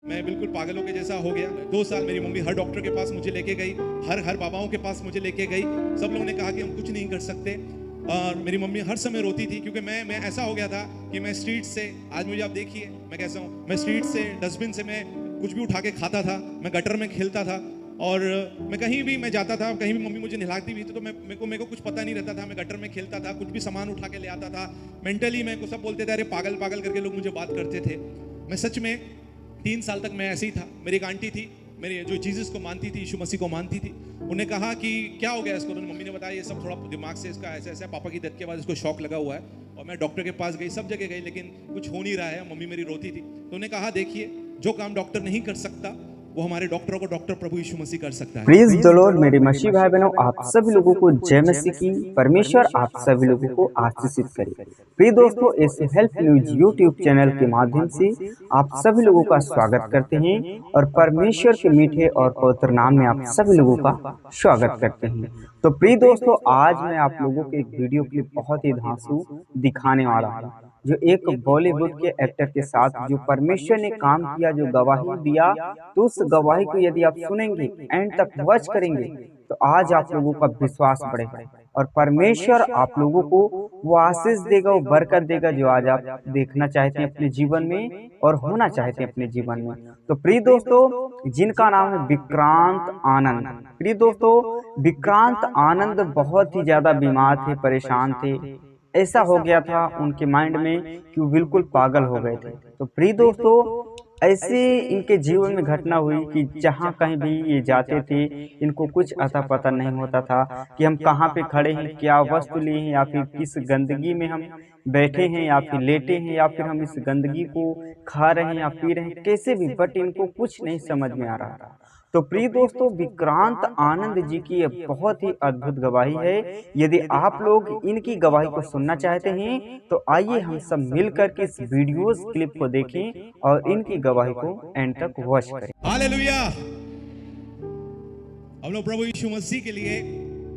मैं बिल्कुल पागलों के जैसा हो गया। 2 साल मेरी मम्मी हर डॉक्टर के पास मुझे लेके गई, हर बाबाओं के पास मुझे लेके गई। सब लोगों ने कहा कि हम कुछ नहीं कर सकते और मेरी मम्मी हर समय रोती थी क्योंकि मैं ऐसा हो गया था कि मैं स्ट्रीट से, आज मुझे आप देखिए मैं कैसा हूँ, मैं स्ट्रीट से डस्टबिन से मैं कुछ भी उठा के खाता था, मैं गटर में खेलता था और मैं कहीं भी मैं जाता था, कहीं भी मम्मी मुझे नहलाती भी थी तो मेरे को कुछ पता नहीं रहता था। मैं गटर में खेलता था, कुछ भी सामान उठा के ले आता था। मेंटली मेरे को सब बोलते थे, अरे पागल पागल करके लोग मुझे बात करते थे। मैं सच में 3 साल तक मैं ऐसे ही था। मेरी एक आंटी थी, मेरी जो जीसस को मानती थी, यीशु मसीह को मानती थी, उन्हें कहा कि क्या हो गया इसको। तो मम्मी ने बताया ये सब थोड़ा दिमाग से इसका ऐसा ऐसा, पापा की डेथ के बाद इसको शॉक लगा हुआ है। और मैं डॉक्टर के पास गई, सब जगह गई, लेकिन कुछ हो नहीं रहा है। मम्मी मेरी रोती थी तो उन्हें कहा देखिए, जो काम डॉक्टर नहीं कर सकता वो हमारे डॉक्टरों को डॉक्टर प्रभु यीशु मसीह कर सकता है। प्रेज द लॉर्ड मेरे मसीह भाई बहनों, आप सभी लोगों को जय मसीह की। परमेश्वर आप सभी लोगों को आशीषित करे। प्रिय दोस्तों, इस हेल्प न्यूज यूट्यूब चैनल के माध्यम से आप सभी लोगों का स्वागत करते हैं और परमेश्वर के मीठे और पवित्र नाम में आप सभी लोगों का स्वागत करते हैं। तो प्रिय दोस्तों, आज मैं आप लोगों को एक वीडियो क्लिप बहुत ही धांसू दिखाने वाला हूँ, जो एक बॉलीवुड के एक्टर के साथ जो परमेश्वर ने काम किया, जो गवाही दिया, तो उस गवाही को यदि आप सुनेंगे, एंड तक वॉच करेंगे, तो आज आप लोगों का विश्वास बढ़ेगा और परमेश्वर आप लोगों को वो आशीष देगा, वो बरकत देगा, जो आज आप देखना चाहते हैं अपने जीवन में और होना चाहते हैं अपने जीवन में। तो प्रिय दोस्तों, जिनका नाम है विक्रांत आनंद। प्रिय दोस्तों, विक्रांत आनंद बहुत ही ज्यादा बीमार थे, परेशान थे। ऐसा हो गया था उनके माइंड में कि वो बिल्कुल पागल हो गए थे। तो प्रिय दोस्तों, ऐसे इनके जीवन में घटना हुई कि जहाँ कहीं भी ये जाते थे, इनको कुछ अता पता नहीं होता था कि हम कहाँ पे खड़े हैं, क्या वस्तु लिए हैं, या फिर किस गंदगी में हम बैठे हैं, या फिर लेटे हैं, या फिर हम इस गंदगी को खा रहे हैं या पी रहे हैं, कैसे भी, बट इनको कुछ नहीं समझ में आ रहा था। तो प्रिय दोस्तों, विक्रांत आनंद जी की यह बहुत ही अद्भुत गवाही है। यदि आप लोग इनकी गवाही को सुनना चाहते हैं तो आइए हम सब मिलकर के इस वीडियोस क्लिप को देखें और इनकी गवाही को एंड तक वॉच करें। हालेलुया। हम लोग प्रभु यीशु मसीह के लिए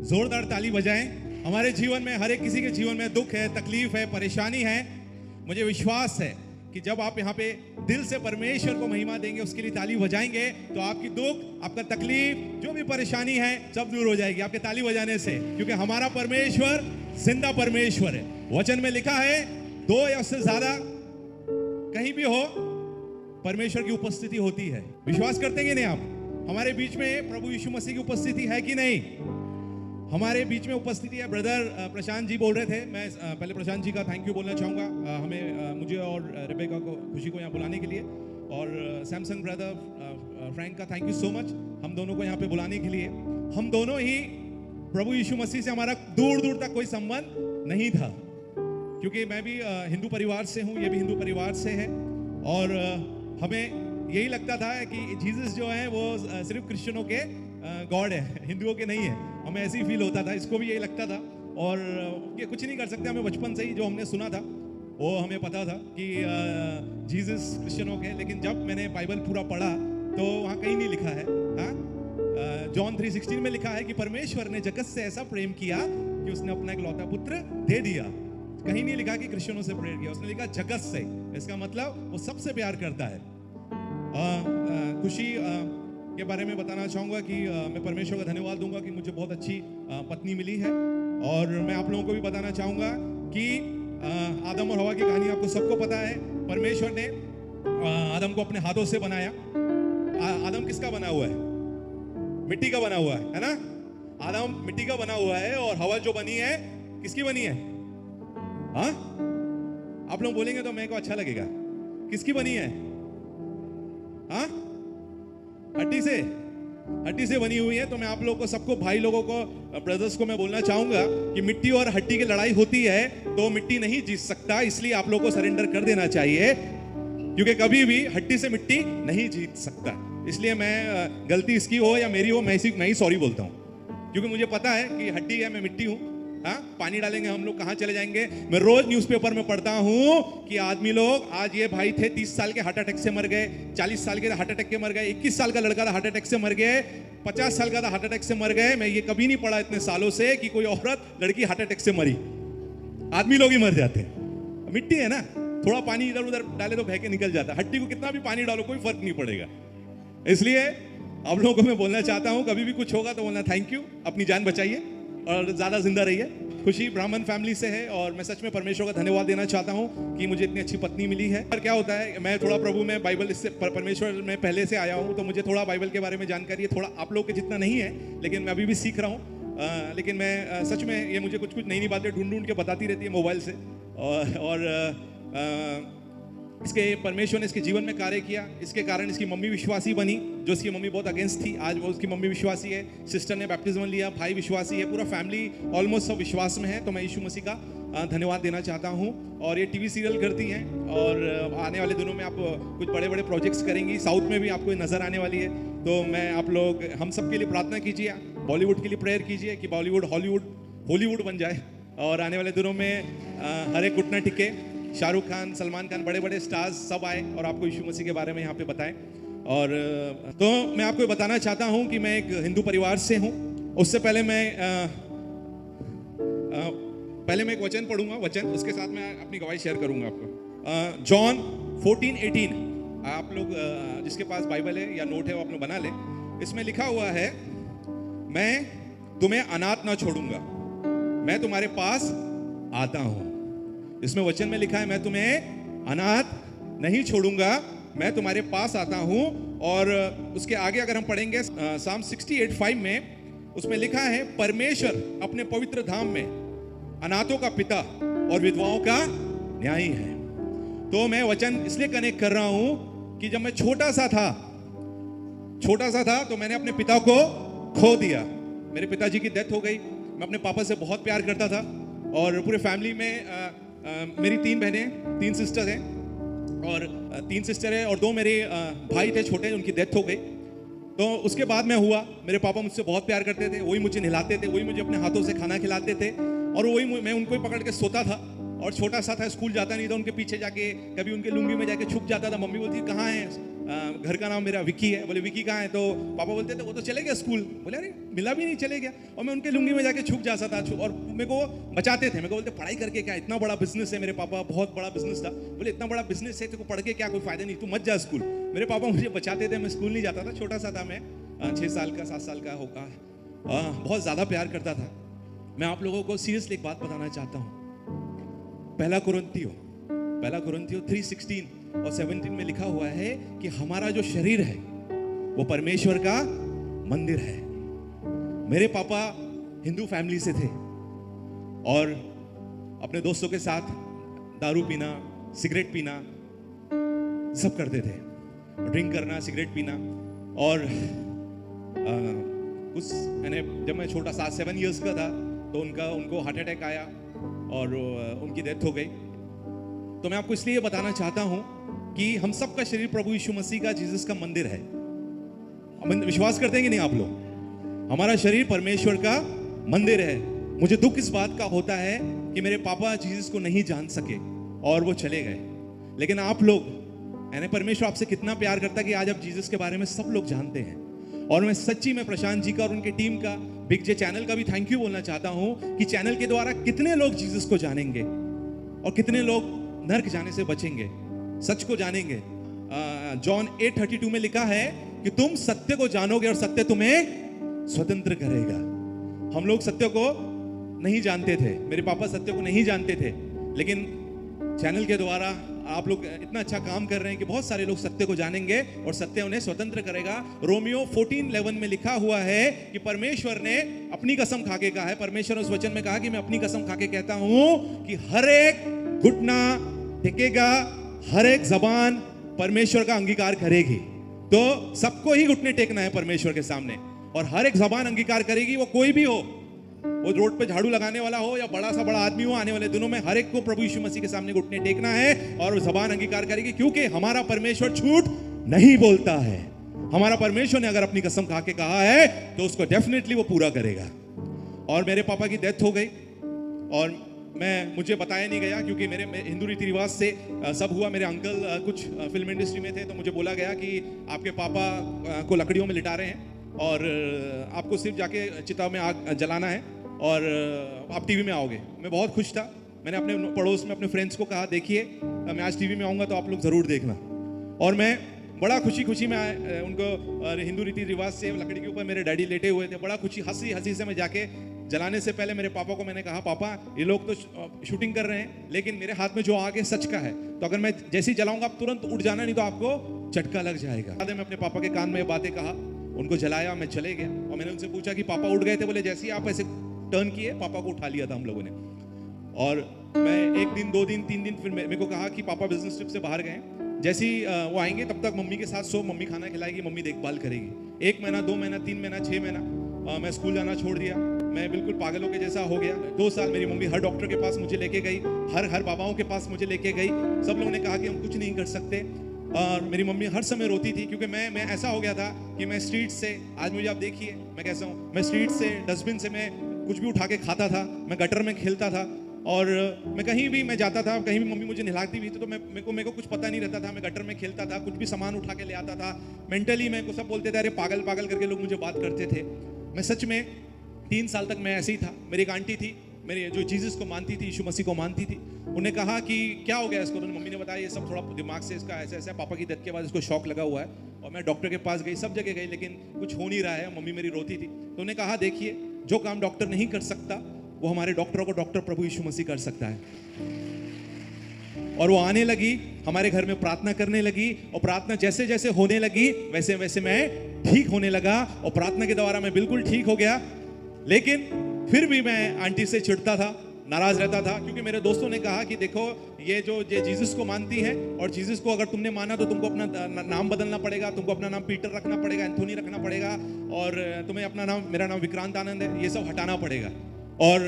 जोरदार ताली बजाएं। हमारे जीवन में, हर एक किसी के जीवन में दुख है, तकलीफ है, परेशानी है। मुझे विश्वास है कि जब आप यहाँ पे दिल से परमेश्वर को महिमा देंगे, उसके लिए ताली बजाएंगे, तो आपकी दुख, आपका तकलीफ, जो भी परेशानी है, सब दूर हो जाएगी आपके ताली बजाने से, क्योंकि हमारा परमेश्वर जिंदा परमेश्वर है। वचन में लिखा है 2 या उससे ज्यादा कहीं भी हो, परमेश्वर की उपस्थिति होती है। विश्वास करते हैं नहीं आप? हमारे बीच में प्रभु यीशु मसीह की उपस्थिति है कि नहीं? हमारे बीच में उपस्थिति है। ब्रदर प्रशांत जी बोल रहे थे, मैं पहले प्रशांत जी का थैंक यू बोलना चाहूँगा, हमें मुझे और रेबेका को, खुशी को यहाँ बुलाने के लिए, और सैमसंग ब्रदर फ्रैंक का थैंक यू सो मच, हम दोनों को यहाँ पे बुलाने के लिए। हम दोनों ही प्रभु यीशु मसीह से हमारा दूर दूर तक कोई संबंध नहीं था, क्योंकि मैं भी हिंदू परिवार से हूँ, ये भी हिंदू परिवार से है, और हमें यही लगता था कि जीसस जो है वो सिर्फ क्रिश्चियनों के गॉड है, हिंदुओं के नहीं है। हमें ऐसे ही फील होता था, इसको भी यही लगता था, और ये कुछ नहीं कर सकते। हमें बचपन से ही जो हमने सुना था वो हमें पता था कि जीसस क्रिश्चियनों के। लेकिन जब मैंने बाइबल पूरा पढ़ा तो वहाँ कहीं नहीं लिखा है। जॉन 3:16 में लिखा है कि परमेश्वर ने जगत से ऐसा प्रेम किया कि उसने अपना इकलौता पुत्र दे दिया। कहीं नहीं लिखा कि क्रिश्चियनों से प्रेम किया, उसने लिखा जगत से। इसका मतलब वो सबसे प्यार करता है। खुशी के बारे में बताना चाहूँगा कि मैं परमेश्वर का धन्यवाद दूंगा कि मुझे बहुत अच्छी पत्नी मिली है, और मैं आप लोगों को भी बताना चाहूँगा कि आदम और हवा की कहानी आपको सबको पता है। परमेश्वर ने आदम को अपने हाथों से बनाया। आदम किसका बना हुआ है? मिट्टी का बना हुआ है ना? आदम मिट्टी का बना हुआ है, और हवा जो बनी है किसकी बनी है? हाँ, आप लोग बोलेंगे तो मेरे को अच्छा लगेगा। किसकी बनी है? हाँ, हड्डी से बनी हुई है। तो मैं आप लोगों को, सबको, भाई लोगों को, ब्रदर्स को मैं बोलना चाहूंगा कि मिट्टी और हड्डी की लड़ाई होती है तो मिट्टी नहीं जीत सकता, इसलिए आप लोगों को सरेंडर कर देना चाहिए, क्योंकि कभी भी हड्डी से मिट्टी नहीं जीत सकता। इसलिए मैं, गलती इसकी हो या मेरी हो, मैं ही सॉरी बोलता हूँ, क्योंकि मुझे पता है कि हड्डी है, मैं मिट्टी हूँ। हाँ, पानी डालेंगे हम लोग कहाँ चले जाएंगे। मैं रोज न्यूज़पेपर में पढ़ता हूँ कि आदमी लोग, आज ये भाई थे 30 साल के हार्ट अटैक से मर गए, 40 साल के हार्ट अटैक के मर गए, 21 साल का लड़का था हार्ट अटैक से मर गए, 50 साल का था हार्ट अटैक से मर गए। मैं ये कभी नहीं पढ़ा इतने सालों से कि कोई औरत, लड़की हार्ट अटैक से मरी। आदमी लोग ही मर जाते हैं, मिट्टी है ना। थोड़ा पानी इधर उधर डाले तो बह के निकल जाता है, हड्डी को कितना भी पानी डालो कोई फर्क नहीं पड़ेगा। इसलिए आप लोगों को मैं बोलना चाहता हूं, कभी भी कुछ होगा तो बोलना थैंक यू, अपनी जान बचाइए और ज्यादा जिंदा रहिए। खुशी ब्राह्मण फैमिली से है और मैं सच में परमेश्वर का धन्यवाद देना चाहता हूं कि मुझे इतनी अच्छी पत्नी मिली है। पर क्या होता है, मैं थोड़ा प्रभु में बाइबल इससे परमेश्वर में पहले से आया हूं, तो मुझे थोड़ा बाइबल के बारे में जानकारी है, थोड़ा आप लोग के जितना नहीं है, लेकिन मैं अभी भी सीख रहा हूं। लेकिन मैं सच में ये मुझे कुछ नई नई बातें ढूंढ के बताती रहती है मोबाइल से। और इसके परमेश्वर ने इसके जीवन में कार्य किया, इसके कारण इसकी मम्मी विश्वासी बनी, जो इसकी मम्मी बहुत अगेंस्ट थी, आज वो उसकी मम्मी विश्वासी है। सिस्टर ने बैप्टिज्म लिया, भाई विश्वासी है, पूरा फैमिली ऑलमोस्ट सब विश्वास में है। तो मैं यीशु मसीह का धन्यवाद देना चाहता हूँ। और ये टीवी सीरियल करती हैं और आने वाले दिनों में आप कुछ बड़े बड़े प्रोजेक्ट्स करेंगी, साउथ में भी आपको नजर आने वाली है। तो मैं आप लोग हम सब के लिए प्रार्थना कीजिए, बॉलीवुड के लिए प्रेयर कीजिए कि बॉलीवुड हॉलीवुड बन जाए और आने वाले दिनों में हर एक घुटना टिके, शाहरुख खान, सलमान खान, बड़े बड़े स्टार्स सब आए और आपको यीशु मसीह के बारे में यहाँ पे बताएं। और तो मैं आपको बताना चाहता हूँ कि मैं एक हिंदू परिवार से हूँ। उससे पहले मैं एक वचन पढ़ूंगा, वचन उसके साथ मैं अपनी गवाही शेयर करूंगा आपको। जॉन 14:18, आप लोग जिसके पास बाइबल है या नोट है वो आप लोग बना ले। इसमें लिखा हुआ है, मैं तुम्हें अनाथ ना छोड़ूंगा, मैं तुम्हारे पास आता हूं। इसमें वचन में लिखा है, मैं तुम्हें अनाथ नहीं छोड़ूंगा, मैं तुम्हारे पास आता हूं। और उसके आगे अगर हम पढ़ेंगे साम 68:5 में, उसमें लिखा है, परमेश्वर अपने पवित्र धाम में अनाथों का पिता और विधवाओं का न्यायी है। तो मैं वचन इसलिए कनेक्ट कर रहा हूं कि जब मैं छोटा सा था तो मैंने अपने पिता को खो दिया। मेरे पिताजी की डेथ हो गई। मैं अपने पापा से बहुत प्यार करता था और पूरे फैमिली में मेरी 3 बहनें, 3 सिस्टर हैं और 3 सिस्टर है और 2 मेरे भाई थे छोटे, उनकी डेथ हो गई। तो उसके बाद मैं हुआ, मेरे पापा मुझसे बहुत प्यार करते थे, वही मुझे नहलाते थे, वही मुझे अपने हाथों से खाना खिलाते थे और वही मैं उनको ही पकड़ के सोता था। और छोटा सा था, स्कूल जाता नहीं था, उनके पीछे जाके कभी उनके लुंगी में जाके छुप जाता था। मम्मी बोलती कहाँ है, घर का नाम मेरा विक्की है, बोले विक्की कहाँ है, तो पापा बोलते थे वो तो चले गया स्कूल। बोले अरे मिला भी नहीं, चले गया। और मैं उनके लुंगी में जाके छुप जाता था और मेरे को बचाते थे। मेरे को बोलते पढ़ाई करके क्या, इतना बड़ा बिजनेस है, मेरे पापा बहुत बड़ा बिजनेस था, बोले इतना बड़ा बिजनेस है तो पढ़ के क्या कोई फायदा नहीं, तू मत जा स्कूल। मेरे पापा मुझे बचाते थे, मैं स्कूल नहीं जाता था, छोटा सा था मैं, 6 साल का 7 साल का होगा। बहुत ज्यादा प्यार करता था। मैं आप लोगों को सीरियसली एक बात बताना चाहता हूँ। पहला कुरिन्थियों 3:16 और 17 में लिखा हुआ है कि हमारा जो शरीर है वो परमेश्वर का मंदिर है। मेरे पापा हिंदू फैमिली से थे और अपने दोस्तों के साथ दारू पीना, सिगरेट पीना सब करते थे, ड्रिंक करना, सिगरेट पीना। और कुछ मैंने जब मैं छोटा 7 इयर्स का था तो उनको हार्ट अटैक आया और उनकी डेथ हो गई। तो मैं आपको इसलिए बताना चाहता हूं कि हम सबका शरीर प्रभु यीशु मसीह का, जीसस का मंदिर है। विश्वास करते हैं कि नहीं आप लोग? हमारा शरीर परमेश्वर का मंदिर है। मुझे दुख इस बात का होता है कि मेरे पापा जीसस को नहीं जान सके और वो चले गए, लेकिन आप लोग, यानी परमेश्वर आपसे कितना प्यार करता है कि आज आप जीसस के बारे में सब लोग जानते हैं। और मैं सच्ची में प्रशांत जी का और उनकी टीम का, बिग जे चैनल का भी थैंक यू बोलना चाहता हूं कि चैनल के द्वारा कितने लोग जीसस को जानेंगे और कितने लोग नरक जाने से बचेंगे, सच को जानेंगे। जॉन 8:32 में लिखा है कि तुम सत्य को जानोगे और सत्य तुम्हें स्वतंत्र करेगा। हम लोग सत्य को नहीं जानते थे, मेरे पापा सत्य को नहीं जानते थे, लेकिन चैनल के द्वारा आप लोग इतना अच्छा काम कर रहे हैं कि बहुत सारे लोग सत्य को जानेंगे और सत्य उन्हें स्वतंत्र करेगा। रोमियो 14:11 में लिखा हुआ है कि परमेश्वर ने अपनी कसम खाके कहा है, परमेश्वर ने उस वचन में कहा कि मैं अपनी कसम खाके कहता हूं कि हर एक घुटना टिकेगा, हर एक जबान परमेश्वर का अंगीकार करेगी। तो सबको ही घुटने टेकना है परमेश्वर के सामने और हर एक जबान अंगीकार करेगी, वो कोई भी हो, वो रोड पे झाड़ू लगाने वाला हो या बड़ा सा बड़ा आदमी हो। आने वाले दिनों में हर एक को प्रभु यीशु मसीह के सामने घुटने टेकना है और जबान अंगीकार करेगी, क्योंकि हमारा परमेश्वर झूठ नहीं बोलता है। हमारा परमेश्वर ने अगर अपनी कसम खा के कहा है तो उसको डेफिनेटली वो पूरा करेगा। और मेरे पापा की डेथ हो गई और मुझे बताया नहीं गया, क्योंकि मेरे हिंदू रीति रिवाज से सब हुआ। मेरे अंकल कुछ फिल्म इंडस्ट्री में थे, तो मुझे बोला गया कि आपके पापा को लकड़ियों में लिटा रहे हैं और आपको सिर्फ जाके चिता में आग जलाना है और आप टीवी में आओगे। मैं बहुत खुश था मैंने अपने पड़ोस में अपने फ्रेंड्स को कहा, देखिए मैं आज टीवी में आऊँगा तो आप लोग ज़रूर देखना। और मैं बड़ा खुशी खुशी में उनको हिंदू रीति रिवाज से लकड़ी के ऊपर मेरे डैडी लेटे हुए थे, बड़ा खुशी हंसी हंसी से मैं जाके जलाने से पहले मेरे पापा को मैंने कहा, पापा ये लोग तो शूटिंग कर रहे हैं लेकिन मेरे हाथ में जो आग है सच का है, तो अगर मैं जैसे ही जलाऊंगा आप तुरंत उठ जाना, नहीं तो आपको चटका लग जाएगा। मैं अपने पापा के कान में बातें कहा, उनको जलाया, मैं चले गया और मैंने उनसे पूछा कि पापा उठ गए थे? बोले जैसे ही आप ऐसे टर्न किए पापा को उठा लिया था हम लोगों ने। और मैं 1 दिन 2 दिन 3 दिन फिर मेरे को कहा कि पापा बिजनेस ट्रिप से बाहर गए, जैसे ही वो आएंगे तब तक मम्मी के साथ सो, मम्मी खाना खिलाएगी, मम्मी देखभाल करेगी। 1 महीना 2 महीना 3 महीना 6 महीना मैं स्कूल जाना छोड़ दिया, मैं बिल्कुल पागलों के जैसा हो गया। 2 साल मेरी मम्मी हर डॉक्टर के पास मुझे लेके गई, हर बाबाओं के पास मुझे लेके गई, सब लोगों ने कहा कि हम कुछ नहीं कर सकते। और मेरी मम्मी हर समय रोती थी क्योंकि मैं ऐसा हो गया था कि मैं स्ट्रीट से, आज मुझे आप देखिए मैं कैसा हूँ, मैं स्ट्रीट से डस्टबिन से मैं कुछ भी उठा के खाता था, मैं गटर में खेलता था और मैं कहीं भी मैं जाता था, कहीं भी मम्मी मुझे नहलाती भी थी तो मेरे को कुछ पता नहीं रहता था, मैं गटर में खेलता था, कुछ भी सामान उठा के ले आता था। मेंटली मैं को सब बोलते थे, अरे पागल पागल करके लोग मुझे बात करते थे। मैं सच में 3 साल तक मैं ऐसे ही था। मेरी एक आंटी थी, मेरी जो जीसस को मानती थी, यीशु मसीह को मानती थी, उन्हें कहा कि क्या हो गया इसको, तो मम्मी ने बताया ये सब थोड़ा दिमाग से इसका ऐसा ऐसा, पापा की डेथ के बाद इसको शॉक लगा हुआ है। और मैं डॉक्टर के पास गई, सब जगह गई, लेकिन कुछ हो नहीं रहा है। मम्मी मेरी रोती थी, तो उन्हें कहा देखिए जो काम डॉक्टर नहीं कर सकता वो हमारे डॉक्टरों को डॉक्टर प्रभु यीशु मसीह कर सकता है। और वो आने लगी, हमारे घर में प्रार्थना करने लगी, और प्रार्थना जैसे जैसे होने लगी वैसे वैसे मैं ठीक होने लगा और प्रार्थना के द्वारा मैं बिल्कुल ठीक हो गया। लेकिन फिर भी मैं आंटी से चिढ़ता था, नाराज रहता था, क्योंकि मेरे दोस्तों ने कहा कि देखो ये जीसस को मानती है और जीसस को अगर तुमने माना तो तुमको अपना नाम बदलना पड़ेगा, तुमको अपना नाम पीटर रखना पड़ेगा, एंथोनी रखना पड़ेगा, और तुम्हें अपना नाम, मेरा नाम विक्रांत आनंद है, ये सब हटाना पड़ेगा। और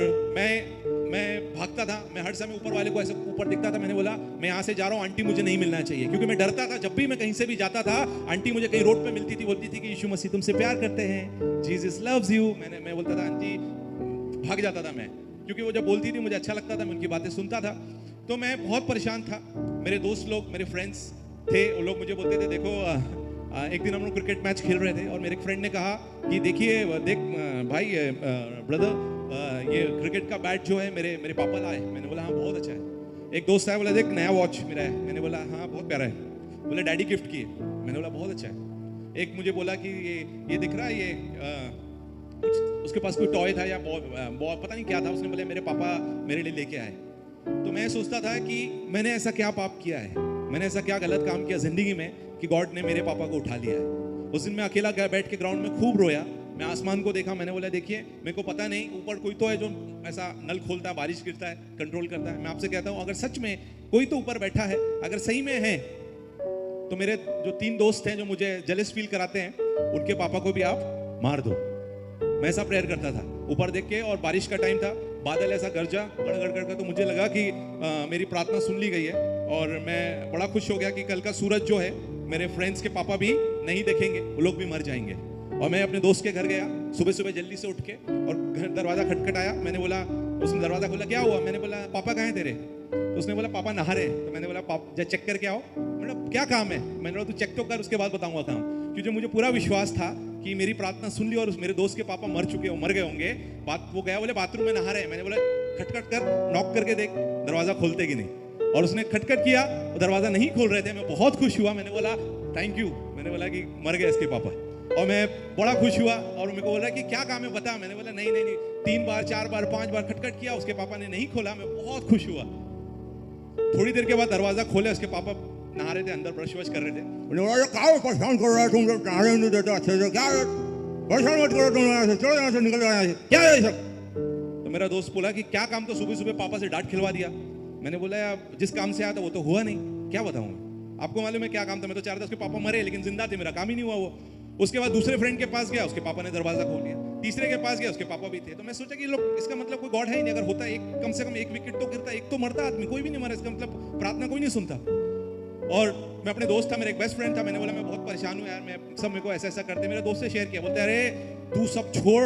मैं भागता था, मैं हर समय ऊपर वाले को ऐसे ऊपर दिखता था। मैंने बोला मैं यहाँ से जा रहा हूँ, आंटी मुझे नहीं मिलना चाहिए, क्योंकि मैं डरता था। जब भी मैं कहीं से भी जाता था, आंटी मुझे कहीं रोड पे मिलती थी, बोलती थी कि यीशु मसीह तुमसे प्यार करते हैं, जीसस लव्स यू। मैं बोलता था आंटी, भाग जाता था मैं, क्योंकि वो जब बोलती थी मुझे अच्छा लगता था, मैं उनकी बातें सुनता था। तो मैं बहुत परेशान था। मेरे दोस्त लोग, मेरे फ्रेंड्स थे, वो लोग मुझे बोलते थे देखो, एक दिन हम लोग क्रिकेट मैच खेल रहे थे और मेरे एक फ्रेंड ने कहा कि देखिए देख भाई ब्रदर, ये क्रिकेट का बैट जो है मेरे पापा लाए। मैंने बोला हाँ बहुत अच्छा है। एक दोस्त आया, बोला देख नया वॉच मेरा है। मैंने बोला हाँ बहुत प्यारा है। बोले डैडी गिफ्ट किए। मैंने बोला बहुत अच्छा है। एक मुझे बोला कि ये दिख रहा है, ये कुछ उसके पास कोई टॉय था या बॉल पता नहीं क्या था, उसने बोले मेरे पापा मेरे लिए लेके आए। तो मैं सोचता था कि मैंने ऐसा क्या पाप किया है, मैंने ऐसा क्या गलत काम किया जिंदगी में कि गॉड ने मेरे पापा को उठा लिया है। उस दिन मैं अकेला बैठ के ग्राउंड में खूब रोया। मैं आसमान को देखा, मैंने बोला देखिए मेरे को पता नहीं ऊपर कोई तो है जो ऐसा नल खोलता है, बारिश गिरता है, कंट्रोल करता है। मैं आपसे कहता हूँ अगर सच में कोई तो ऊपर बैठा है, अगर सही में है, तो मेरे जो 3 दोस्त हैं जो मुझे जेलस फील कराते हैं, उनके पापा को भी आप मार दो। मैं ऐसा प्रेयर करता था ऊपर देख के, और बारिश का टाइम था, बादल ऐसा गरजा गड़गड़ गड़गड़, तो मुझे लगा कि मेरी प्रार्थना सुन ली गई है। और मैं बड़ा खुश हो गया कि कल का सूरज जो है मेरे फ्रेंड्स के पापा भी नहीं देखेंगे, वो लोग भी मर जाएंगे। और मैं अपने दोस्त के घर गया सुबह सुबह जल्दी से उठ के, और घर दरवाजा खटखटाया। मैंने बोला, उसने दरवाजा खोला, क्या हुआ? मैंने बोला पापा कहाँ हैं तेरे? तो उसने बोला पापा नहा रहे। तो मैंने बोला जा चेक करके आओ। मतलब क्या काम है? मैंने बोला तू चेक तो कर, उसके बाद बताऊंगा काम। क्योंकि मुझे पूरा विश्वास था कि मेरी प्रार्थना सुन ली और मेरे दोस्त के पापा मर चुके हो, मर गए होंगे। बात वो गया, बोले बाथरूम में नहा रहे। मैंने बोला खटखट कर, नॉक करके देख दरवाजा खोलते कि नहीं। और उसने खटखट किया, दरवाजा नहीं खोल रहे थे। मैं बहुत खुश हुआ, मैंने बोला थैंक यू। मैंने बोला कि मर गए इसके पापा, और मैं बड़ा खुश हुआ। और मेरे को बोल रहा है कि क्या काम है बता। मैंने बोला नहीं नहीं नहीं, 3 बार 4 बार 5 बार खटखट किया, उसके पापा ने नहीं खोला। मैं बहुत खुश हुआ। थोड़ी देर के बाद दरवाजा खोले, उसके पापा नहा रहे थे, अंदर ब्रश वश कर रहे थे। उन्होंने क्या परेशान कर रहा है तुम, जब नहाने नहीं देते अच्छे से, क्या परेशान मत करो तुम, यहाँ से चलो, यहाँ से निकल जाओ, यहाँ से क्या है सब। तो मेरा दोस्त बोला कि क्या काम, तो सुबह सुबह पापा से डांट खिलवा दिया। मैंने बोला यार जिस काम से आया था वो तो हुआ नहीं, क्या बताऊं आपको मालूम है क्या काम था। मैं तो चाह रहा था उसके पापा मरे, लेकिन जिंदा थे, मेरा काम ही नहीं हुआ वो। उसके बाद दूसरे फ्रेंड के पास गया, उसके पापा ने दरवाजा खोल लिया। तीसरे के पास गया, उसके पापा भी थे। तो मैं सोचा कि लोग, इसका मतलब कोई गॉड है ही नहीं। अगर होता एक, कम से कम 1 विकेट तो गिरता, एक तो मरता आदमी, कोई भी नहीं मरा, इसका मतलब प्रार्थना कोई नहीं सुनता। और मैं अपने दोस्त था, मेरा एक बेस्ट फ्रेंड था, मैंने बोला मैं बहुत परेशान हूँ यार, मैं सब मेरे को ऐसा ऐसा करते। मेरे दोस्त से शेयर किया, बोलते अरे तू सब छोड़,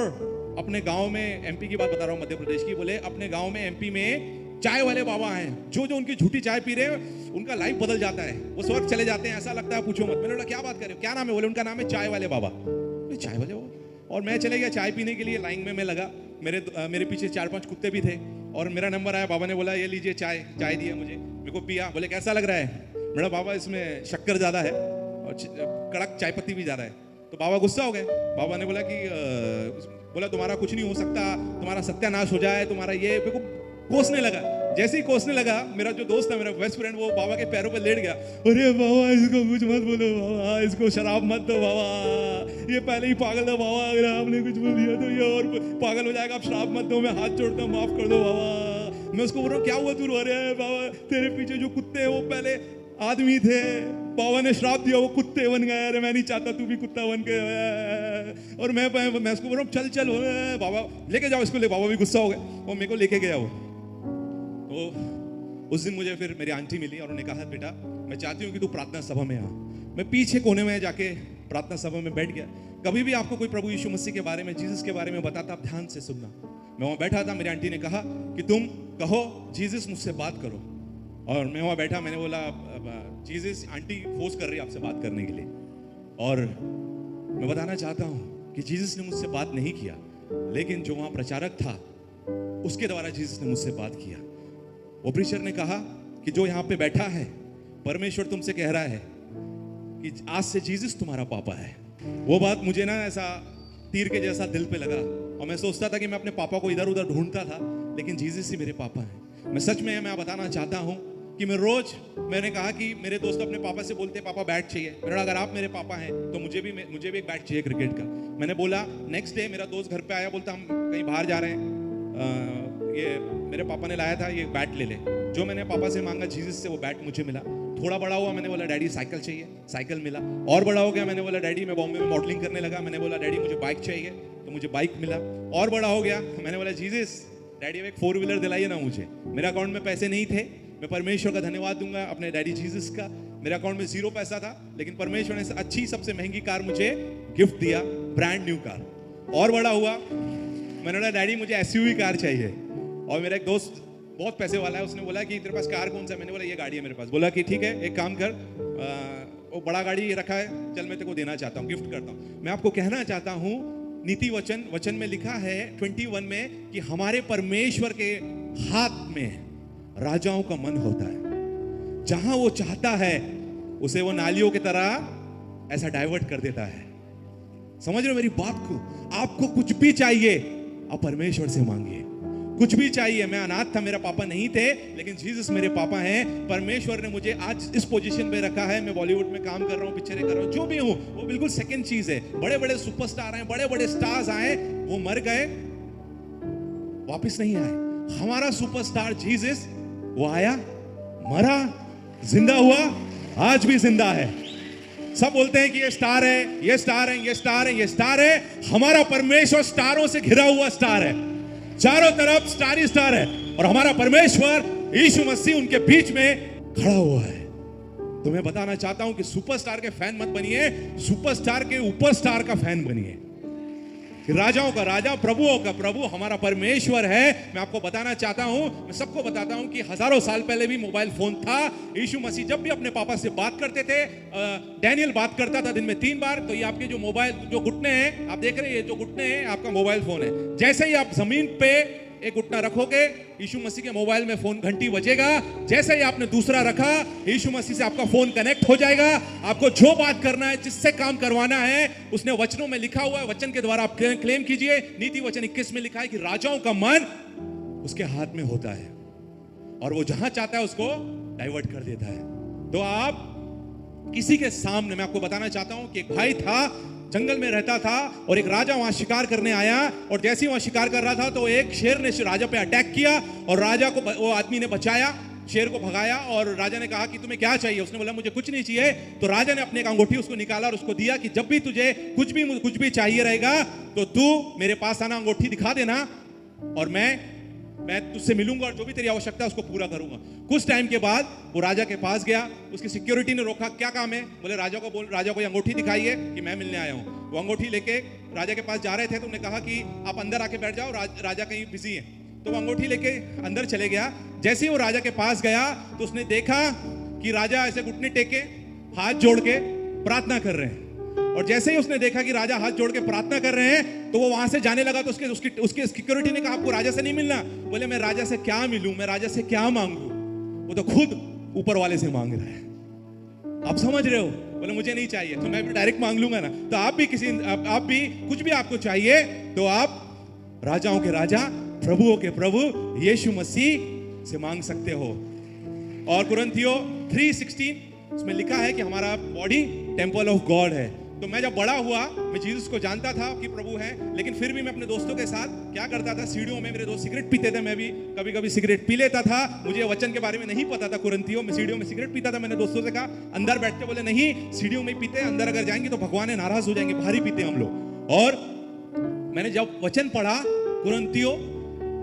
अपने गाँव में, एमपी की बात बता रहा हूँ, मध्य प्रदेश की, बोले अपने गाँव में एमपी में चाय वाले बाबा हैं, जो उनकी झूठी चाय पी रहे हैं उनका लाइफ बदल जाता है, वो स्वर्ग चले जाते हैं, ऐसा लगता है पूछो मत। मैंने बोला क्या बात कर रहे हो, क्या नाम है? बोले उनका नाम है चाय वाले बाबा। चाय वाले बाबा। और मैं चले गया चाय पीने के लिए, लाइन में मैं लगा। मेरे पीछे 4-5 कुत्ते भी थे, और मेरा नंबर आया, बाबा ने बोला ये लीजिए चाय दिया मुझे, मेरे को पिया, बोले कैसा लग रहा है? मेरा बाबा इसमें शक्कर ज़्यादा है और कड़क चाय पत्ती भी ज़्यादा है। तो बाबा गुस्सा हो गए। बाबा ने बोला कि बोला तुम्हारा कुछ नहीं हो सकता, तुम्हारा सत्यानाश हो जाए, तुम्हारा ये, मेरे को कोसने लगा। जैसे ही कोसने लगा, मेरा जो दोस्त था, मेरा बेस्ट फ्रेंड, वो बाबा के पैरों पे लेट गया। अरे बाबा इसको कुछ मत बोलो बाबा, इसको शराब मत दो बाबा, ये पहले ही पागल था बाबा, अगर आपने कुछ बोल दिया तो ये और पागल हो जाएगा, आप शराब मत दो, मैं हाथ जोड़ता हूँ, माफ कर दो बाबा। मैं उसको बोल रहा हूँ क्या हुआ तू रो रहा है? बाबा तेरे पीछे जो कुत्ते हैं वो पहले आदमी थे, बाबा ने श्राप दिया वो कुत्ते बन गए, अरे मैं नहीं चाहता तू भी कुत्ता बन के। और मैं उसको बोल रहा हूँ चल चल बाबा लेके जाओ इसको, ले। बाबा भी गुस्सा हो गए, वो मेरे को लेके गया। वो तो उस दिन मुझे फिर मेरी आंटी मिली और उन्होंने कहा बेटा मैं चाहती हूँ कि तू प्रार्थना सभा में आ। मैं पीछे कोने में जाके प्रार्थना सभा में बैठ गया। कभी भी आपको कोई प्रभु यीशु मसीह के बारे में, जीसस के बारे में बताता, आप ध्यान से सुनना। मैं वहाँ बैठा था, मेरी आंटी ने कहा कि तुम कहो जीसस मुझसे बात करो, और मैं वहाँ बैठा, मैंने बोला जीसस, आंटी फोर्स कर रही है आपसे बात करने के लिए। और मैं बताना चाहता हूँ कि जीसस ने मुझसे बात नहीं किया, लेकिन जो वहाँ प्रचारक था उसके द्वारा जीसस ने मुझसे बात किया। वो प्रीचर ने कहा कि जो यहाँ पे बैठा है, परमेश्वर तुमसे कह रहा है कि आज से जीसस तुम्हारा पापा है। वो बात मुझे ना ऐसा तीर के जैसा दिल पे लगा, और मैं सोचता था कि मैं अपने पापा को इधर उधर ढूंढता था, लेकिन जीसस ही मेरे पापा हैं। मैं सच में मैं बताना चाहता हूँ कि मैंने कहा कि मेरे दोस्त अपने पापा से बोलते पापा बैट चाहिए। मैंने अगर आप मेरे पापा हैं तो मुझे भी एक बैट चाहिए क्रिकेट का। मैंने बोला, नेक्स्ट डे मेरा दोस्त घर पे आया, बोलता हम कहीं बाहर जा रहे हैं, ये मेरे पापा ने लाया था, ये बैट ले ले। जो मैंने पापा से मांगा जीसस से, वो बैट मुझे मिला। थोड़ा बड़ा हुआ, मैंने बोला डैडी साइकिल चाहिए, साइकिल मिला। और बड़ा हो गया, मैंने बोला डैडी मैं बॉम्बे में मॉडलिंग करने लगा, मैंने बोला डैडी मुझे बाइक चाहिए, तो मुझे बाइक मिला। और बड़ा हो गया, मैंने बोला जीसस डैडी एक 4 व्हीलर दिलाइए ना मुझे। मेरे अकाउंट में पैसे नहीं थे, मैं परमेश्वर का धन्यवाद दूंगा अपने डैडी जीसस का। मेरे अकाउंट में 0 पैसा था, लेकिन परमेश्वर ने अच्छी सबसे महंगी कार मुझे गिफ्ट दिया, ब्रांड न्यू कार। और बड़ा हुआ, मैंने बोला डैडी मुझे एसयूवी कार चाहिए। और मेरा एक दोस्त बहुत पैसे वाला है, उसने बोला कि तेरे पास कार कौन सा? मैंने बोला ये गाड़ी है मेरे पास। बोला कि ठीक है एक काम कर, वो बड़ा गाड़ी रखा है, चल मैं तेरे को देना चाहता हूँ, गिफ्ट करता हूँ। मैं आपको कहना चाहता हूँ, नीति वचन में लिखा है 21 में कि हमारे परमेश्वर के हाथ में राजाओं का मन होता है। जहां वो चाहता है उसे वो नालियों की तरह ऐसा डाइवर्ट कर देता है। समझ रहे हो मेरी बात को? आपको कुछ भी चाहिए आप परमेश्वर से मांगिए, कुछ भी चाहिए। मैं अनाथ था, मेरा पापा नहीं थे, लेकिन जीसस मेरे पापा हैं। परमेश्वर ने मुझे आज इस पोजीशन पे रखा है। मैं बॉलीवुड में काम कर रहा हूँ, पिक्चरें कर रहा हूँ, जो भी हूँ वो बिल्कुल सेकंड चीज है। बड़े बड़े सुपरस्टार आए, बड़े बड़े स्टार्स आए, वो मर गए, वापस नहीं आए। हमारा सुपरस्टार जीसस, वो आया, मरा, जिंदा हुआ, आज भी जिंदा है। सब बोलते हैं कि ये स्टार है, ये स्टार है, ये स्टार है, ये स्टार है। हमारा परमेश्वर स्टारों से घिरा हुआ स्टार है, चारों तरफ स्टार ही स्टार है, और हमारा परमेश्वर यीशु मसीह उनके बीच में खड़ा हुआ है। तो मैं बताना चाहता हूं कि सुपरस्टार के फैन मत बनिए, सुपरस्टार के ऊपर स्टार का फैन बनिए। राजाओं का राजा, प्रभुओं का प्रभु हमारा परमेश्वर है। मैं आपको बताना चाहता हूं, मैं सबको बताता हूं कि हजारों साल पहले भी मोबाइल फोन था। यीशु मसीह जब भी अपने पापा से बात करते थे, डैनियल बात करता था दिन में 3 बार। तो ये आपके जो मोबाइल, जो घुटने हैं आप देख रहे हैं, जो घुटने हैं आपका मोबाइल फोन है। जैसे ही आप जमीन पे एक घुटना रखोगे, यीशु मसीह के मोबाइल में फोन घंटी बजेगा। जैसे ही आपने दूसरा रखा, यीशु मसीह से आपका फोन कनेक्ट हो जाएगा। आपको जो बात करना है, जिससे काम करवाना है, उसने वचनों में लिखा हुआ है, वचन के द्वारा आप क्लेम कीजिए। नीति वचन 21 में लिखा है कि राजाओं का मन उसके हाथ में होता है, और वो जहां चाहता है उसको डाइवर्ट कर देता है। तो आप किसी के सामने, मैं आपको बताना चाहता हूं कि एक भाई था, जंगल में रहता था, और एक राजा वहां शिकार करने आया, और जैसे ही वहां शिकार कर रहा था तो एक शेर ने राजा पे अटैक किया, और राजा को वो आदमी ने बचाया, शेर को भगाया। और राजा ने कहा कि तुम्हें क्या चाहिए? उसने बोला मुझे कुछ नहीं चाहिए। तो राजा ने अपने एक अंगूठी उसको निकाला और उसको दिया कि जब भी तुझे कुछ भी चाहिए रहेगा तो तू मेरे पास आना, अंगूठी दिखा देना, और मैं तुझसे मिलूंगा, और जो भी तेरी आवश्यकता है उसको पूरा करूंगा। कुछ टाइम के बाद वो राजा के पास गया, उसकी सिक्योरिटी ने रोका, क्या काम है? बोले राजा को अंगूठी दिखाइए कि मैं मिलने आया हूं। वो अंगूठी लेके राजा के पास जा रहे थे, तो उन्होंने कहा कि आप अंदर आके बैठ जाओ, राजा कहीं बिजी है। तो वो अंगूठी लेके अंदर चले गया। जैसे ही वो राजा के पास गया तो उसने देखा कि राजा ऐसे घुटने टेके, हाथ जोड़ के प्रार्थना कर रहे हैं, और जैसे ही उसने देखा कि राजा हाथ जोड़ के प्रार्थना कर रहे हैं तो वो वहां से जाने लगा। तो उसके सिक्योरिटी ने कहा आपको राजा से नहीं मिलना। बोले मैं राजा से क्या मिलूं, मैं राजा से क्या मांगू, वो तो खुद ऊपर वाले से मांग रहा है। आप समझ रहे हो? बोले मुझे नहीं चाहिए तो मैं भी डायरेक्ट मांग लूंगा ना। तो आप भी कुछ भी आपको चाहिए तो आप राजाओं के राजा प्रभुओं के प्रभु यीशु मसीह से मांग सकते हो। और कुरिन्थियों 3:16 उसमें लिखा है कि हमारा बॉडी टेम्पल ऑफ गॉड है। तो मैं जब बड़ा हुआ मैं जीसस को जानता था कि प्रभु है, लेकिन फिर भी मैं अपने दोस्तों के साथ क्या करता था, सीढ़ियों में मेरे दोस्त सिगरेट पीते थे, मैं भी कभी कभी सिगरेट पी लेता था। मुझे वचन के बारे में नहीं पता था। कुरिन्थियों में सीढ़ियों में सिगरेट पीता था। मैंने दोस्तों से कहा अंदर बैठते, बोले नहीं सीढ़ियों में पीते, अंदर अगर जाएंगे तो भगवान नाराज हो जाएंगे, बाहर ही पीते हम लोग। और मैंने जब वचन पढ़ा कुरिन्थियों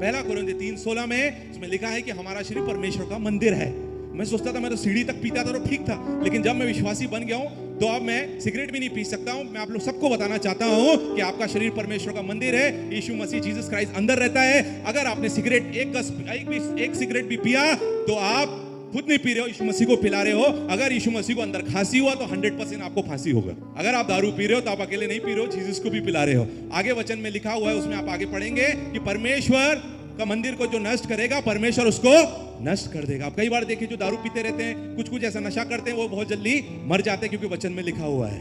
1 कुरिन्थियों 3:16 में उसमें लिखा है कि हमारा शरीर परमेश्वर का मंदिर है। मैं सोचता था मैं तो सीढ़ी तक पीता था तो ठीक था, लेकिन जब मैं विश्वासी बन गया हूं तो अब मैं सिगरेट भी नहीं पी सकता हूं। मैं आप लोग सबको बताना चाहता हूं कि आपका शरीर परमेश्वर का मंदिर है। यीशु मसीह जीसस क्राइस्ट अंदर रहता है। अगर आपने सिगरेट एक सिगरेट भी पिया तो आप खुद नहीं पी रहे हो, यीशु मसीह को पिला रहे हो। अगर यीशु मसीह को अंदर खांसी हुआ तो 100% आपको फांसी होगा। अगर आप दारू पी रहे हो तो आप अकेले नहीं पी रहे हो, जीसस को भी पिला रहे हो। आगे वचन में लिखा हुआ है, उसमें आप आगे पढ़ेंगे कि परमेश्वर का मंदिर को जो नष्ट करेगा परमेश्वर उसको नष्ट कर देगा। आप कई बार देखिए जो दारू पीते रहते हैं, कुछ ऐसा नशा करते हैं, वो बहुत जल्दी मर जाते हैं क्योंकि वचन में लिखा हुआ है।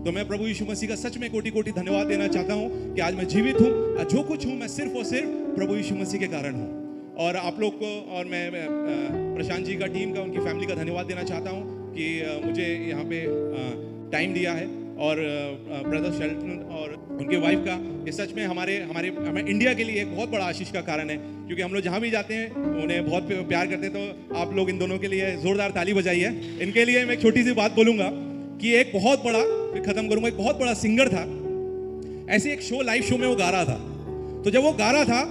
तो मैं प्रभु यीशु मसीह का सच में कोटि कोटि धन्यवाद देना चाहता हूं कि आज मैं जीवित हूं। जो कुछ हूं मैं सिर्फ और सिर्फ प्रभु यीशु मसीह के कारण हूं। और आप लोग को और मैं प्रशांत जी का टीम का, उनकी फैमिली का धन्यवाद देना चाहता हूं कि मुझे यहाँ पे टाइम दिया है। और ब्रदर शेल्टन और उनके वाइफ का ये सच में हमारे इंडिया के लिए एक बहुत बड़ा आशीष का कारण है, क्योंकि हम लोग जहाँ भी जाते हैं उन्हें बहुत प्यार करते हैं। तो आप लोग इन दोनों के लिए जोरदार ताली बजाइए। इनके लिए मैं एक छोटी सी बात बोलूँगा कि एक बहुत बड़ा, फिर खत्म करूँगा, एक बहुत बड़ा सिंगर था। ऐसे एक लाइव शो में वो गा रहा था। तो जब वो गा रहा था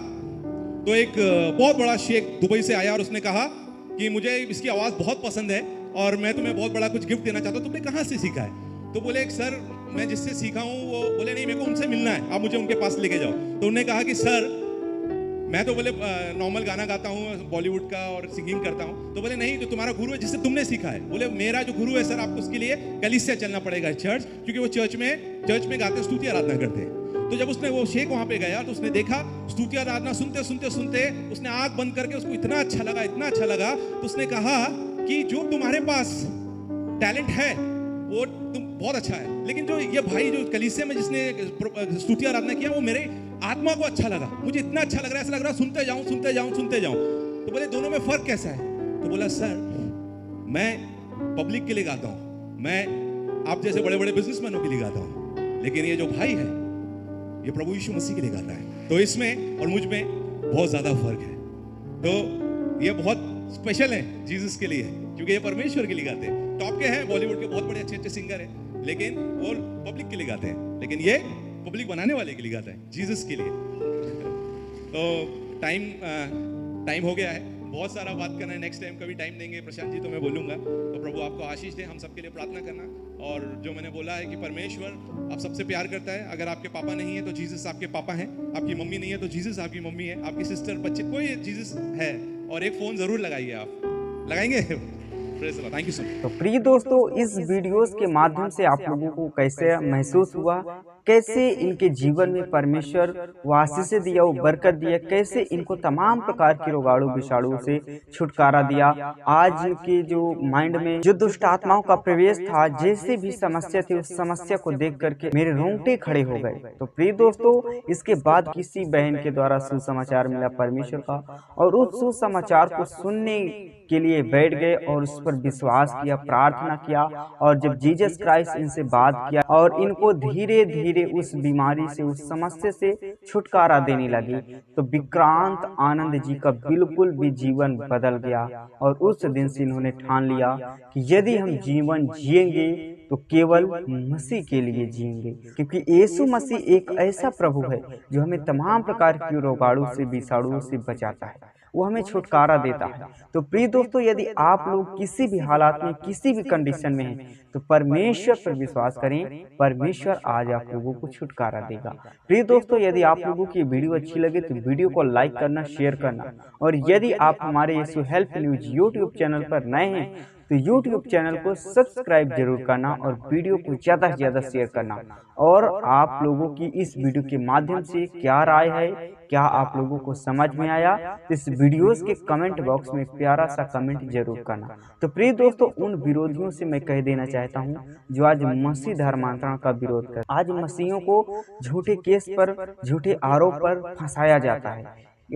तो एक बहुत बड़ा शेख दुबई से आया और उसने कहा कि मुझे इसकी आवाज़ बहुत पसंद है और मैं तुम्हें बहुत बड़ा कुछ गिफ्ट देना चाहता हूँ, तुमने कहाँ से सीखा है? तो बोले एक सर मैं जिससे सीखा हूँ वो, बोले नहीं मेरे को उनसे मिलना है, आप मुझे उनके पास लेके जाओ। तो उन्होंने कहा कि सर मैं तो बोले नॉर्मल गाना गाता हूँ बॉलीवुड का और सिंगिंग करता हूँ। तो बोले नहीं, जो तुम्हारा गुरु है जिससे तुमने सीखा है। बोले मेरा जो गुरु है सर, आपको उसके लिए कलीसिया चलना पड़ेगा, चर्च, क्योंकि वो चर्च में गाते स्तुति आराधना करते हैं। तो जब उसने वो शेख वहां पे गया तो उसने देखा स्तुति आराधना सुनते उसने आंख बंद करके, उसको इतना अच्छा लगा तो उसने कहा कि जो तुम्हारे पास टैलेंट है वो तुम बहुत अच्छा है, लेकिन जो ये भाई जो कलीसिया में जिसने स्तुति आराधना किया वो मेरे आत्मा को अच्छा लगा, मुझे इतना अच्छा लग रहा है, ऐसा लग रहा है सुनते जाऊं। तो बोले दोनों में फर्क कैसा है? तो बोला सर मैं पब्लिक के लिए गाता हूं, मैं आप जैसे बड़े बड़े बिजनेसमैनों के लिए गाता हूं, लेकिन ये जो भाई है ये प्रभु यीशु मसीह के लिए गाता है। तो इसमें और मुझ में बहुत ज्यादा फर्क है। तो ये बहुत स्पेशल है जीसस के लिए, क्योंकि ये परमेश्वर के लिए गाते हैं। टॉप के हैं, बॉलीवुड के बहुत बड़े अच्छे सिंगर हैं, लेकिन वो पब्लिक के लिए गाते हैं, लेकिन ये पब्लिक बनाने वाले के लिए गाता है, जीसस के लिए। तो टाइम हो गया है, बहुत सारा बात करना है, नेक्स्ट टाइम कभी टाइम देंगे प्रशांत जी तो मैं बोलूँगा। तो प्रभु आपको आशीष दे, हम सबके लिए प्रार्थना करना। और जो मैंने बोला है कि परमेश्वर आप सबसे प्यार करता है। अगर आपके पापा नहीं है तो जीसस आपके पापा हैं, आपकी मम्मी नहीं है तो जीसस आपकी मम्मी है, आपकी सिस्टर बच्चे कोई जीसस है। और एक फ़ोन ज़रूर लगाइए, आप लगाएंगे? Thank you so much. तो प्रिय दोस्तों, इस वीडियोस के माध्यम से आप लोगों को कैसे महसूस हुआ, कैसे इनके जीवन में परमेश्वर वो आशीष दिया, वो बरकत दिया, कैसे इनको तमाम प्रकार के रोगाणु विषाणु से छुटकारा दिया। आज इनके जो माइंड में जो दुष्ट आत्माओं का प्रवेश था, जैसे भी समस्या थी, उस समस्या को देख करके मेरे रोंगटे खड़े हो गए। तो प्रिय दोस्तों, इसके बाद किसी बहन के द्वारा सुसमाचार मिला परमेश्वर का, और उस सुसमाचार को सुनने के लिए बैठ गए और उस पर विश्वास किया, प्रार्थना किया। और जब जीसस क्राइस्ट इनसे बात किया और इनको धीरे धीरे उस बीमारी से, उस समस्या से छुटकारा देने लगी, तो विक्रांत आनंद जी का बिल्कुल भी जीवन बदल गया। और उस दिन से इन्होंने ठान लिया कि यदि हम जीवन जिएंगे तो केवल मसीह के लिए जिएंगे, क्योंकि यीशु मसीह एक ऐसा प्रभु है जो हमें तमाम प्रकार के रोगाणु से, विषाणुओं से बचाता है, वो हमें छुटकारा देता है। तो प्रिय दोस्तों, यदि आप लोग किसी भी हालात में, किसी भी कंडीशन में हैं, तो परमेश्वर पर विश्वास करें, परमेश्वर आज आप लोगों को छुटकारा देगा। प्रिय दोस्तों, यदि आप लोगों की वीडियो अच्छी लगे तो वीडियो को लाइक करना, शेयर करना, और यदि आप हमारे यीशु हेल्प न्यूज यूट्यूब चैनल पर नए हैं तो यूट्यूब चैनल को सब्सक्राइब जरूर करना और वीडियो को ज़्यादा से ज़्यादा शेयर करना। और आप लोगों की इस वीडियो के माध्यम से क्या राय है, क्या आप लोगों को समझ में आया, इस वीडियोस के कमेंट बॉक्स में प्यारा सा कमेंट जरूर करना। तो प्रिय दोस्तों, उन विरोधियों से मैं कह देना चाहता हूँ जो आज मसीह धर्मांतरण का विरोध कर, आज मसीहियों को झूठे केस पर, झूठे आरोप पर फंसाया जाता है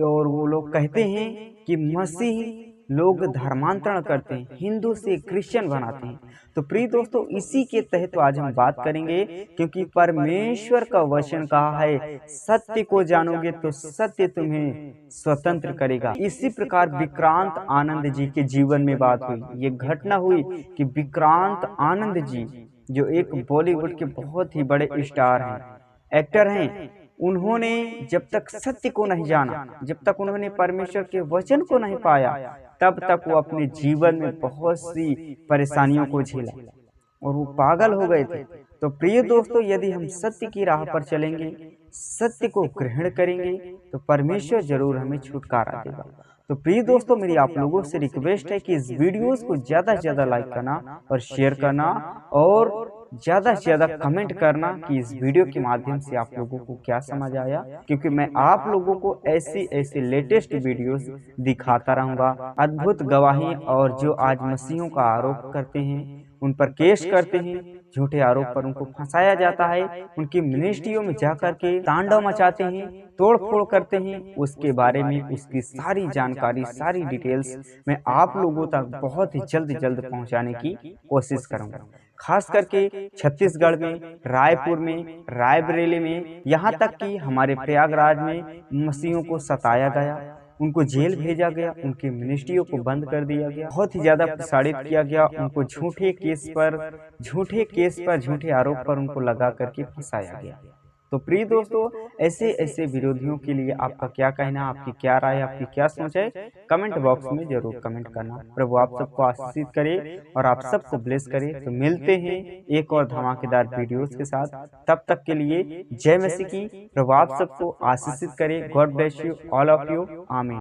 और वो लोग कहते हैं कि मसीह लोग धर्मांतरण करते हैं, हिंदू से क्रिश्चियन बनाते हैं। तो प्रिय दोस्तों, इसी के तहत आज हम बात करेंगे, क्योंकि परमेश्वर का वचन कहा है, सत्य को जानोगे तो सत्य तुम्हें स्वतंत्र करेगा। इसी प्रकार विक्रांत आनंद जी के जीवन में बात हुई, ये घटना हुई कि विक्रांत आनंद जी जो एक बॉलीवुड के बहुत ही बड़े स्टार हैं, एक्टर हैं, उन्होंने जब तक सत्य को नहीं जाना, जब तक उन्होंने परमेश्वर के वचन को नहीं पाया, तब तक वो अपने जीवन में बहुत सी परेशानियों को झेला और वो पागल हो गए थे। तो प्रिय दोस्तों, यदि हम सत्य की राह पर चलेंगे, सत्य को ग्रहण करेंगे, तो परमेश्वर जरूर हमें छुटकारा देगा। तो प्रिय दोस्तों, मेरी आप लोगों से रिक्वेस्ट है कि इस वीडियोस को ज़्यादा से ज़्यादा लाइक करना और शेयर करना और ज़्यादा से ज़्यादा कमेंट करना कि इस वीडियो के माध्यम से आप लोगों को क्या समझ आया, क्योंकि मैं आप लोगों को ऐसे लेटेस्ट वीडियोस दिखाता रहूँगा। अद्भुत गवाही और जो आज मसीहों का आरोप करते हैं, उन पर केस करते हैं, झूठे आरोप पर उनको फंसाया जाता है, उनकी मिनिस्ट्रियों में जाकर के तांडव मचाते हैं, तोड़ फोड़ करते हैं, उसके बारे में उसकी सारी जानकारी, सारी डिटेल्स मैं आप लोगों तक बहुत ही जल्द पहुंचाने की कोशिश करूंगा। खास करके छत्तीसगढ़ में, रायपुर में, रायबरेली में, यहाँ तक कि हमारे प्रयागराज में मसीहों को सताया गया, उनको जेल भेजा गया, उनकी मिनिस्ट्रियों को बंद कर दिया गया, बहुत ही ज्यादा प्रसारित किया गया, उनको झूठे केस पर झूठे आरोप पर उनको लगा करके फंसाया गया। तो प्रिय दोस्तों, ऐसे विरोधियों के लिए आपका क्या कहना, आपकी क्या राय, आपकी क्या सोच है, कमेंट बॉक्स में जरूर कमेंट करना। प्रभु आप सबको आशीषित करे और आप सबको ब्लेस करे। तो मिलते हैं एक और धमाकेदार वीडियोस के साथ, तब तक के लिए जय मसीह की। प्रभु आप सबको आशीषित करे। God bless you all of you, आमीन।